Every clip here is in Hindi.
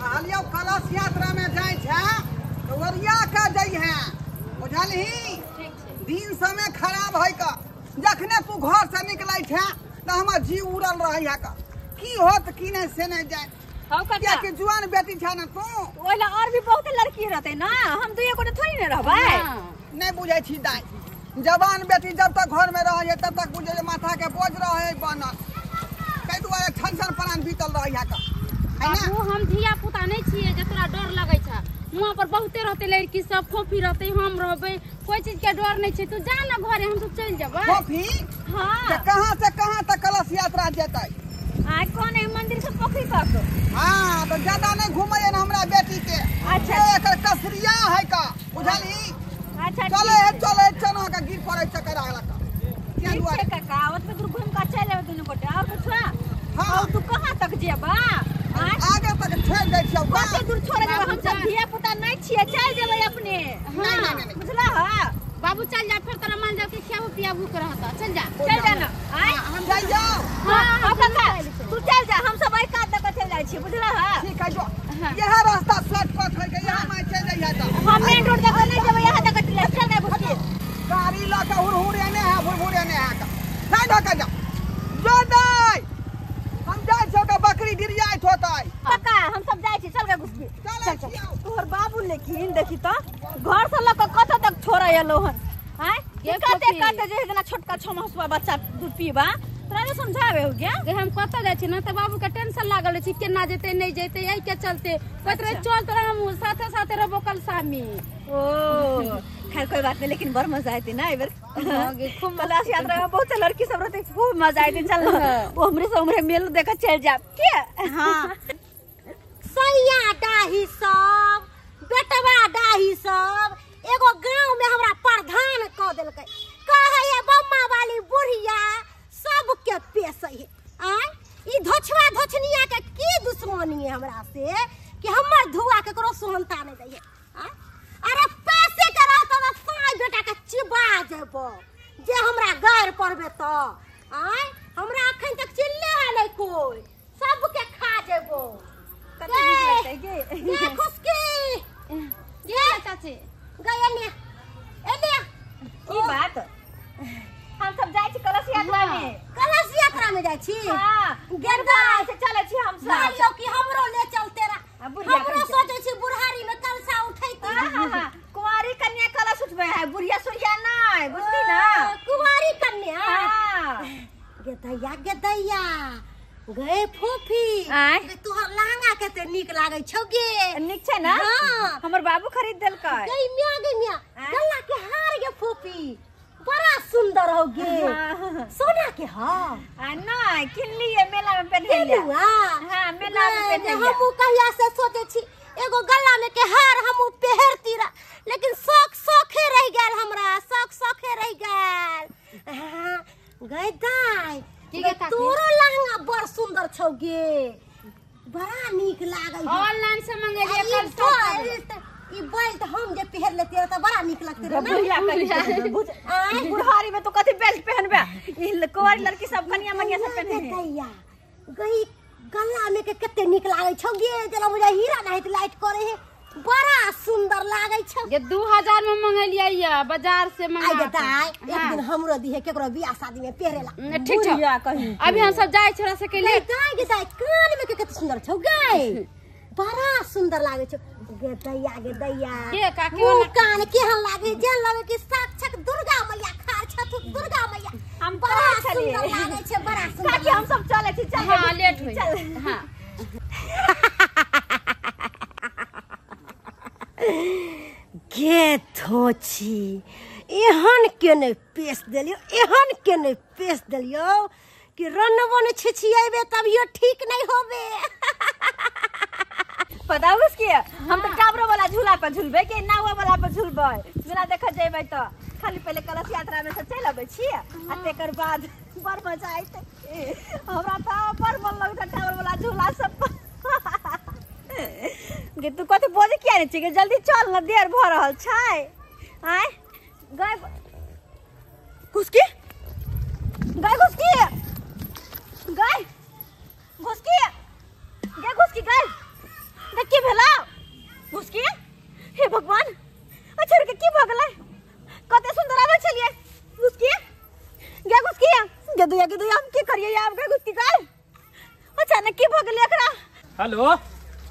कहलियो कलश यात्रा में जाए छे तो ओरिया के जाइ है बुझलही। दिन समय खराब है का जखने तू घर से निकलै छे तो हमर जीव उड़ल रही है का की होत की नहीं से नहीं जाए क्या कि जुआन बेटी छे ना तू ओला और भी बहुत लड़की रहते ना हम दुइये को थोड़ी न रहबै। नहीं बुझै छी दाई जवान बेटी जब तक घर में रहे तब तक बुझे माथा के बोझ रहे बनल कई दुआरे टेंशन परान बीतल रही है का बाबू हम धिया पुता नहीं छिए जे तोरा डर लगे छ वहां पर बहुते रहते लड़की सब खोफी रहते हम रहबे कोई चीज के डर नहीं छै तू जा ना घरे हम सब चल जेबै। खोफी हां से कहां तक कलश यात्रा जेतै आ कौन है मंदिर से पोखरी तक। हां तो ज्यादा नहीं घुमैए ना हमरा बेटी के। अच्छा एकर कसरिया है का बुझली। अच्छा चले चना का गिर पड़े चक्कर आला का क्या ठीक दुआ है काका ओत पे घूम का चले दुनु गोटे और कुछ। हां और तू कहां तक जेबा आगे तक छोड़ दे छियौ का कते दूर छोड़ देबा हम सब धिया पुता नहीं छिए चल जेबै अपने। नहीं बुझला ह बाबू चल जा फिर तोरा मान जा के खियाबू पियाबू कर रहता चल जा ना आय हम जाई जाओ। हां काका तू चल जा हम सब एक कात तक चल जाय छी बुझला ह। ठीक है जो यह रास्ता शॉर्टकट है के यहां मैं चल जाइए तो हम मेन रोड तक नहीं जेबै यहां तक चल जाय बुझके गाड़ी ला के हुरहुरे ने है भुरभुरे ने है का नहीं ढका जा जो दाई हम जाय छौ का बकरी गिरियात होतै काका हम सब जाय छी चल के घुसबी चल तोहर बाबू लेकिन देखी तो घर से लक कत तक छोड़ा एलो हन हैं ये कते जे इतना छोटका 6 मासवा बच्चा दूध पीबा तोरा ने समझावे हो गया जे हम कत जाय छी ना त बाबू के टेंशन लागल छी केना जेते नहीं जेते यही के चलते कहत रहे चल तोरा हम साथे साथे रहबो कल शामी। ओ खैर कोई बात नहीं लेकिन बड़ मजा आती ना इधर खूब कलश यात्रा में बहुत लड़की सब रहते खूब मजा आती चल वो हमरे से हमरे मेल देखा चल जा के। हां सैया डाही सब बेटवा डाही सब एगो गांव में हमरा प्रधान क देलकै कहे ये बम्मा वाली बुढ़िया सबके पेश है आय ई धोछवा धोछनिया के की दुश्मनी है हमरा से कि हमर धुआ केकरो सोहनता नहीं दै है। अरे पैसे के रहत त साई बेटा के चिबा जेबो जे हमरा गैर पड़बे त आय हमरा अखन तक चिल्ले है नहीं कोई सबके खा जेबो कते नीक लगतै गे ये खुशकी ये चाची गए ने एले की बात हम सब जाय छी कलश यात्रा में जाय छी। हां गेंदा से चले छी हम सब मानियो कि हमरो ले चलते रा हमरो सोचे छी बुढ़ारी में कलसा उठैती। हां कुंवारी कन्या कलश उठबे है बुढ़िया सुरिया नहीं बुझली ना कुंवारी कन्या। हां गेदैया गए फूफी तोहर लहंगा कते नीक लागे छौ गे नीक छै ना। हां हमर बाबू खरीद देलकै गई मिया गल्ला के हार गे फूफी बड़ा सुंदर हो गे सोना के हां नहीं किनलिए मेला में पहने लिया। हां मेला में पहने हम कहिया से सोचे छी एगो गल्ला में के हार हम पहनती रा लेकिन शौखे रह गेल हमरा शौखे रह गेल। हां गई दाई तोरो लहंगा बड़ सुंदर छौ गे बड़ा नीक लागै है ऑनलाइन से मंगेलिए कल ई बेल्ट हम जे पहन लेती त बड़ा नीक लगते रे बुढ़िया बुढ़ारी में तो कथि बेल्ट पहनबे ई कुंवारी लड़की सब कन्या मनिया सब पहने है गई गला में के कते नीक लागै छौ गे जेना मुझे हीरा नाहित लाइट करे है बड़ा सुंदर लागै छौ। ये 2000 में मंगेलिए या बाजार से मंगा आइ दाई एक दिन हमरो दिहे केकरो बियाह शादी में पहिरेला ठीक छै अभी हम सब जाय छोरा से के ले दाई कान में के कते सुंदर छौ गे बड़ा सुंदर लागै छौ गे दैया के काकी वो कान केहन लागे जे लगे कि साक्षात दुर्गा मैया खार छथु दुर्गा मैया हम बड़ा सुंदर लागे छे बड़ा सुंदर काकी हम सब चले छी चल हां लेट होई हां गे थोची एहन के ने पेश देलियो कि रनवन छिछिएबे तभियो ठीक नहीं होबे। पता है उसकी हम तो टावरो वाला झूला पर झूलबे के नावा वाला पर झूलबे बिना देखा जेबै तो खाली पहले कलश यात्रा में से चल आबै छी आ तेकर बाद बड़ मजा आइते हमरा तो बड़ मन लगता टावर वाला झूला सब गे तू कते बोझ किया नै छी जल्दी चल न देर भ रहल छै आय गय घुसकी गय घुसकी गय घुसकी गे घुसकी गय देख के भेला घुसकी हे भगवान अच्छा के की भगले कते सुंदर आवे चलिए घुसकी गे घुसकी गे दुया हम की करिए आप गे घुसकी का अचानक की भगले एकरा हेलो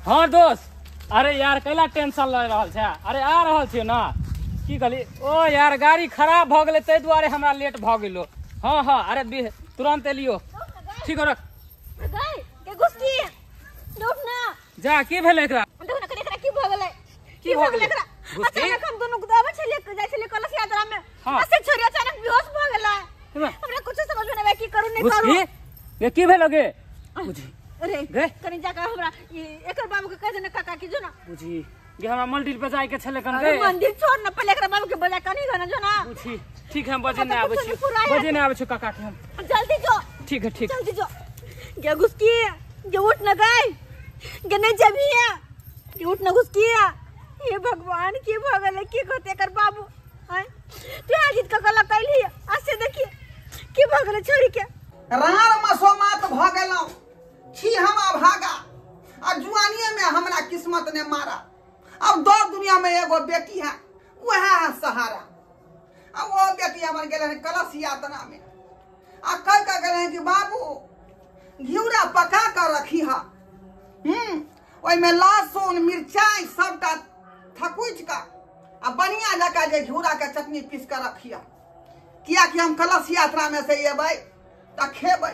हाँ दोस्त अरे यार कैला टेंशन ले रहल छै अरे आ रहल छियो ना की कहली ओ यार गाड़ी खराब भ गेलै तै दुआरे हमरा लेट भ गेलो हाँ हाँ अरे तुरंत एलियो ठीक रख गई के घुसकी उठ ना जा की भेलै एकरा देखो ना एकरा की भगले की भगले एकरा अचानक हम दोनों आवे चलिए जाय चलिए कलश यात्रा में ऐसे छोरी अचानक बेहोश भ गेला हमरा कुछ समझ में नहीं की करू नहीं करू ये की भेलोगे बुझी अरे गे कनी जाका हमरा एकर बाबू के कहे ने काका की जो ना बुझी गे हमरा मंदिर पे जाय के छले कन गे मंदिर छोड़ ना पहले एकरा बाबू के बजा कनी घना जो ना बुझी ठीक है हम बजे नहीं आवे छी बजे नहीं आवे छी काका के हम जल्दी जो ठीक है ठीक जल्दी जो गे घुसकी गे उठ ना गई गे नहीं जबी है गे उठ ना घुसकी हे भगवान की भगले की कहते कर बाबू हैं तू आजित का कला कैली आज से देखिए की भगले छोरी के रार मसोमात भ गेलौ छी हम भागा आ जुआनिए में हमरा किस्मत ने मारा अब दो दुनिया में एगो बेटी है वह है सहारा अब वो बेटी हमर गेले कलश यात्रा में आ कह के गेले कि बाबू घिउरा पका कर रखी है ओइ में लहसुन मिर्चाई सबटा थकुच का आ बढ़िया जका जे घिउरा के चटनी पीस कर रखिया किया कि हम कलश यात्रा में से एबै त खेबै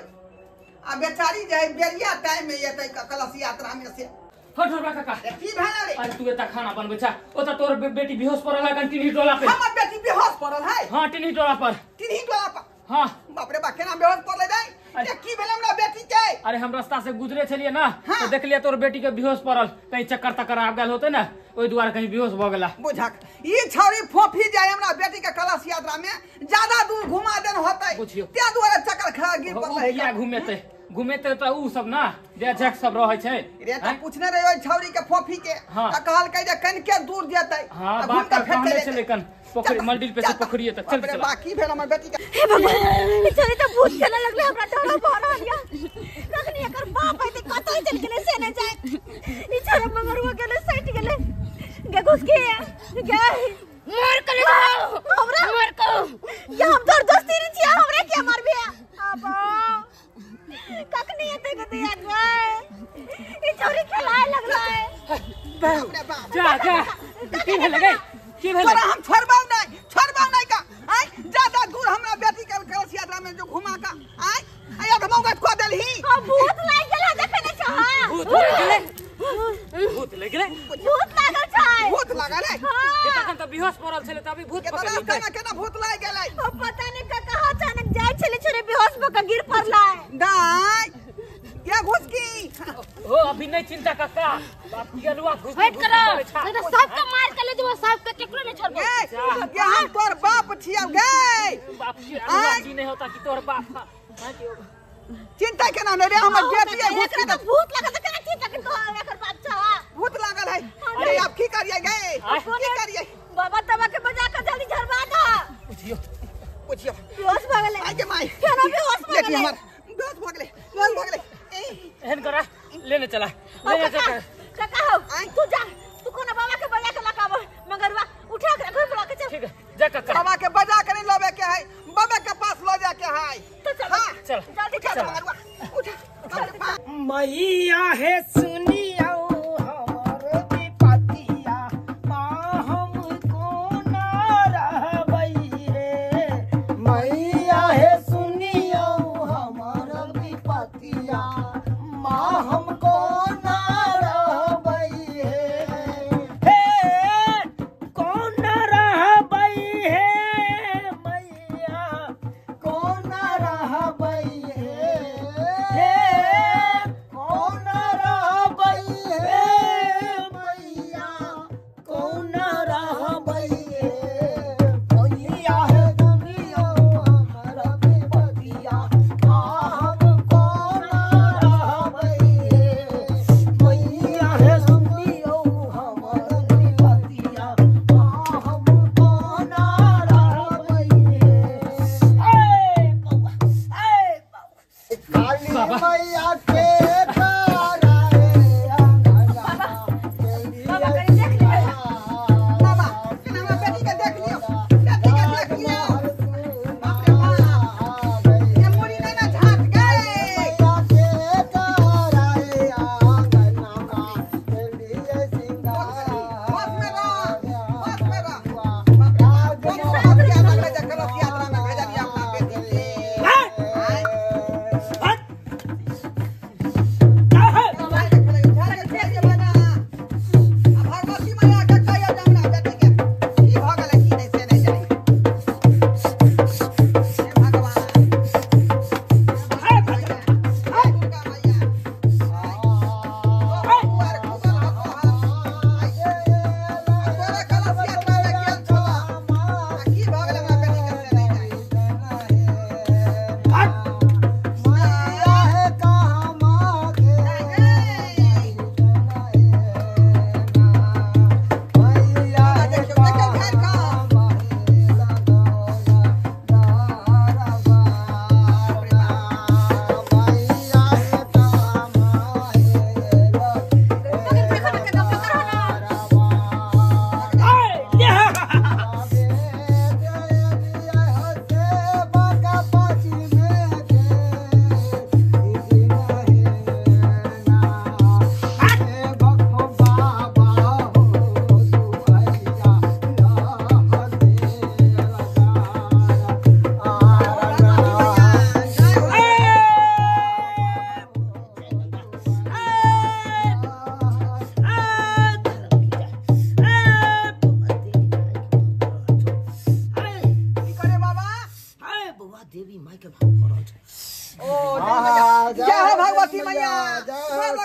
आ बेचारी जे बेरिया टाइम में एतै कलश यात्रा में से हट हट काका की भेल रे अरे तू एता खाना बनबै छ ओता तोर बेटी बेहोश पड़ल है टिन्ही टोला पे हमर बेटी बेहोश पड़ल है हां टिन्ही टोला पर हां बाप रे बा केना बेहोश पड़ले रे ये की भेल हमरा बेटी के अरे हम रास्ता से गुजरे छलिए ना तो देखलिए तोर बेटी के बेहोश पड़ल कहीं चक्कर तक्कर आ गेल होते ना ओई दुआरे कहीं बेहोश भ गेला बुझक ई छौरी फोफी जाय हमरा बेटी के कलश यात्रा में ज्यादा दूर घुमा देन होतै ते दुआरे चक्कर खा गिर पड़ले या घुमेते तो उ सब ना जे जक सब रहै छै रे त पूछने रे ओई छौरी के फोफी के त कहल कह जे कन के दूर जेतै हां बात का कहले छले कन पोखरी मंदिर पे से पोखरी त चल चल बाकी भेल हमर बेटी के हे भगवान चले तो भूत चले लगले हमरा डर भ रहलिया रखनी एकर बाप है त कतई चल गेले से न जाय ई छोरा मगरवा गेले सट गेले गे घुसके गे मार कर हमरा मार को या हम जबरदस्ती रे छिया हमरे के मारबे आबा कखनी एते के दिया गए ई छोरी खेलाए लगला है जा जा की भेल गई की भेल हम छोड़बाऊ नहीं का आय ज्यादा दूर हमरा बेटी के कलश यात्रा में जो घुमा का आय आया तो मौका को देलही हम भूत लाग गेला देखे न चाहा भूत लग गेले भूत लागल छै भूत लागल है तखन त बेहोश पड़ल छले त अभी भूत पकड़ लेतै केना भूत लाग गेलै अब पता नहीं कहाँ अचानक जाय छले छोरे बेहोश भ के गिर पड़ला गाय क्या घुसकी हो अभी नहीं चिंता काका बाप की अलुआ घुस वेट करो नहीं तो सबके मार के ले जेबो सबके केकरो नहीं छोड़बो ये हम तोर बाप छिया गे बाप की अलुआ जी नहीं होता कि तोर बाप चिंता केना नहीं रे हमर बेटी है एकरा तो भूत लागल त केना चिंता के तो एकर बाप छ भूत लागल है अरे अब की करिए गे की करिए बाबा तबा के बजा के जल्दी झरवा दा पूछियो बेहोश भ गेले आगे माई केना बेहोश भ बेटी गेले हमर बेहोश भ गेले एहन करा लेने चला लेने चला काका हो तू जा तू कोना बाबा के बजा के लकाव मगरवा उठा के घर बुला के चल ठीक है जा काका बाबा के बजा के नहीं लोबे के है बाबा के पास लो जाके है तो चल हां चल जल्दी चल चल मगरवा उठा मैया है सुनियो हमर विपतिया माँ हमको ना रहबै रे मैया है सुनियो हमर विपतिया माँ हमको ना रहबै हे कौन रहबै हे मैया कौन रहबै हे कौन रहबै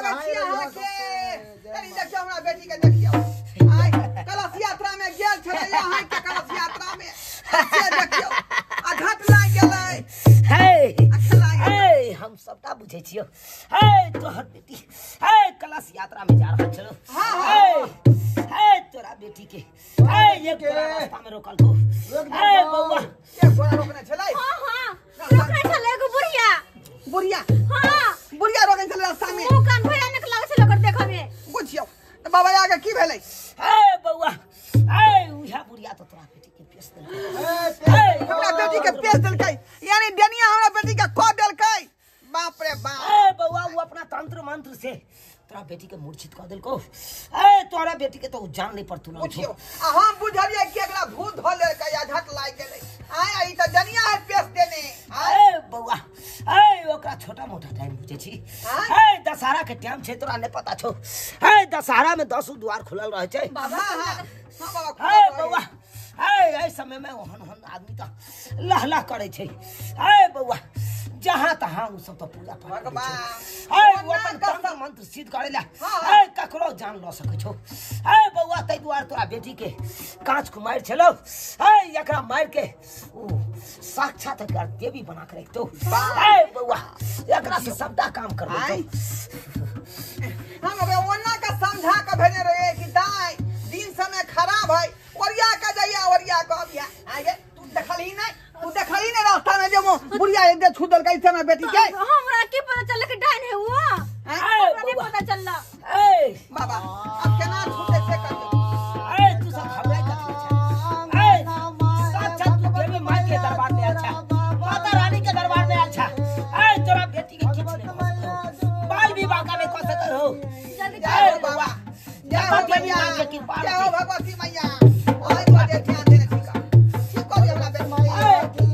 लगे छी अहाँ के तनी देखियो हमरा बेटी के देखियो आइ कलश यात्रा में गेल छलै अहाँ के कलश यात्रा में से देखियो आघात लाग गेलै हे अखला हे हम सबटा बुझै छियो हे तोहर बेटी हे कलश यात्रा में जा रहल छलो हे हे तोरा बेटी के हे ये तोरा रास्ता में रोकल हो हे बौआ एक गोरा रोकने छलै हां रोकने छले एगो बुढ़िया बुढ़िया हां बुढ़िया रोकने छलै रास्ता में मुंह कान भयानक लागै छै ओकर देखै में बुझियो बाबा आगे की भेलै हे बौआ हे उहा बुढ़िया तो तोरा बेटी के पेश देलकै हे हमरा बेटी के पेश देलकै यानी डेनिया हमरा बेटी के खो देलकै बाप रे बाप ए बउआ वो अपना तंत्र मंत्र से तोरा बेटी के मूर्छित कर देलको ए तोरा बेटी के तो जान नहीं पर तुरंत बुझियो आ हम बुझलिए कि एकरा भूत धो लेलकै या झट लाग गेलै आय ई त डेनिया है पेश देने ए बउआ ए ओकरा छोटा मोटा टाइम बुझे छी ए दशहरा के टाइम छै तोरा नहीं पता छौ ए दशहरा में 10 द्वार खुलल रहे छै बाबा हां बाबा ए बउआ ए समय में ओहन आदमी त लहला करे छै ए बउआ जहां तहां उ सब तो पूजा पाठ भगवान ए वो अपन तंत्र मंत्र सिद्ध करेला ए ककरो जान ल सकै छौ ए बउआ तै दुआर तोरा बेटी के कांच कुमार छलो ए एकरा मार के ओ साक्षात कर देवी बना के रखतो ए बउआ एकरा से सबटा काम करबो हम अब ओन्ना का समझा के भेने रहे कि दाई दिन समय खराब है ओरिया के जइया ओरिया के अबिया आगे तू देखली नहीं रास्ता में जो बुढ़िया एक दे छूदल के समय बेटी के हमरा की पता चल के डाइन है वो हमरा नहीं पता चलला ए बाबा अब केना छूटे से कर ए तू सब घबराई जा ए साक्षात तू देवी मां के दरबार में अच्छा माता रानी के दरबार में अच्छा ए तोरा बेटी के किछ नहीं बाल विवाह का में कसे कर हो जल्दी जय बाबा जय हो देवी मैया मां के कृपा जय हो भगवती मैया आई तो दे ध्यान देने ठीक कर दे हमरा बेटी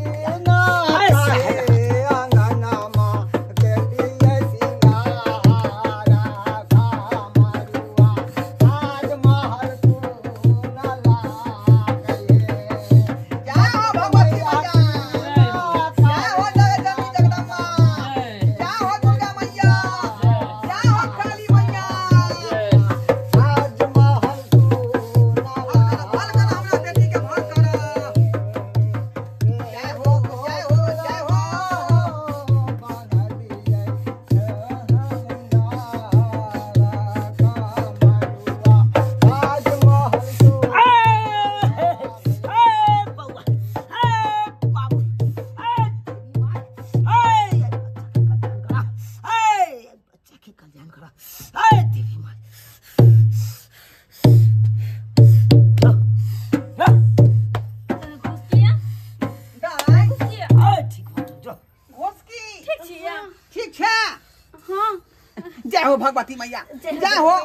भगवती मैया जय हो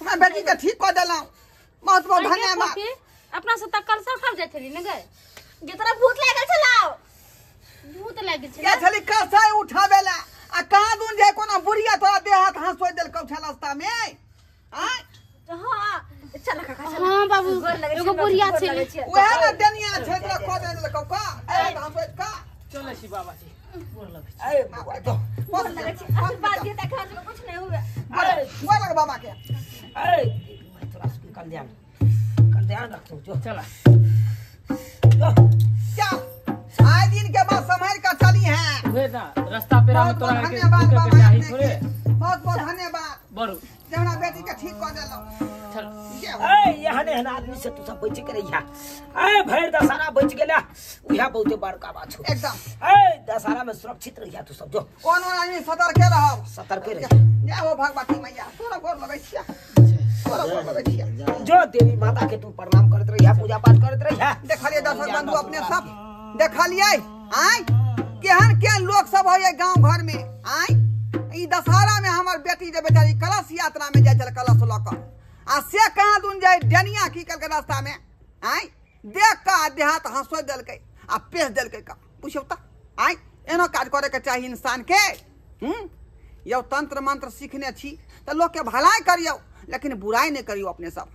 मैं बेटी के ठीक कर देलौ बहुत बहुत धन्यवाद अपना से तकल सफल जाय छली न गए जेतरा भूत लागल छलाओ भूत लागे छै के छली कसा उठावेला आ कहां दून जे कोना बुढ़िया तोरा देह हाथ सोइ देल कौ छला रास्ता में आ हां चल काका चल हां बाबू एगो बुढ़िया छै ओहे न देनिया छै तोरा कह देल कौ का हम सोइ का चले छी बाबा जी गोर लगे ए बउआ तो बोल लगे छी आशीर्वाद दे तक कुछ नहीं हुआ बोल लग बाबा के ए मैं तोरा से कल्याण रखतो जो चला क्या आए दिन के बाद संभाल कर चली है वे ना रास्ता पे हम तोरा के धन्यवाद के बाबा चाही थोड़े बहुत बहुत धन्यवाद बड़ू जहना बेटी के ठीक कर देलौ चल ए यहां ने आदमी से तू सब बच के रहिया ए भैर दशहरा बच गेला उहा बहुते बड़का बात हो एकदम ए दशहरा में सुरक्षित रहिया तू सब जो कौन आदमी सतर्क रहब सतर्क रह जय हो भगवती मैया तोरा गोर लगै छिया तोरा गोर लगै छिया जो देवी माता के तू प्रणाम करत रहिया पूजा पाठ करत रहिया देखलिए दर्शक बंधु अपने सब देखलिए आय केहन लोग सब होय गांव घर में आय ई दशहरा में हमर बेटी जे बेचारी कलश यात्रा में जाय छल कलश ल क आ से कहां दून जाय डेनिया की कल के रास्ता में आय देख का देहात हंसो देलकै आ पेश देलकै का पूछो त आय एनो काज करे के चाहिए इंसान के यो तंत्र मंत्र सीखने छी त लोग के भलाई करियो लेकिन बुराई नहीं करियो अपने सब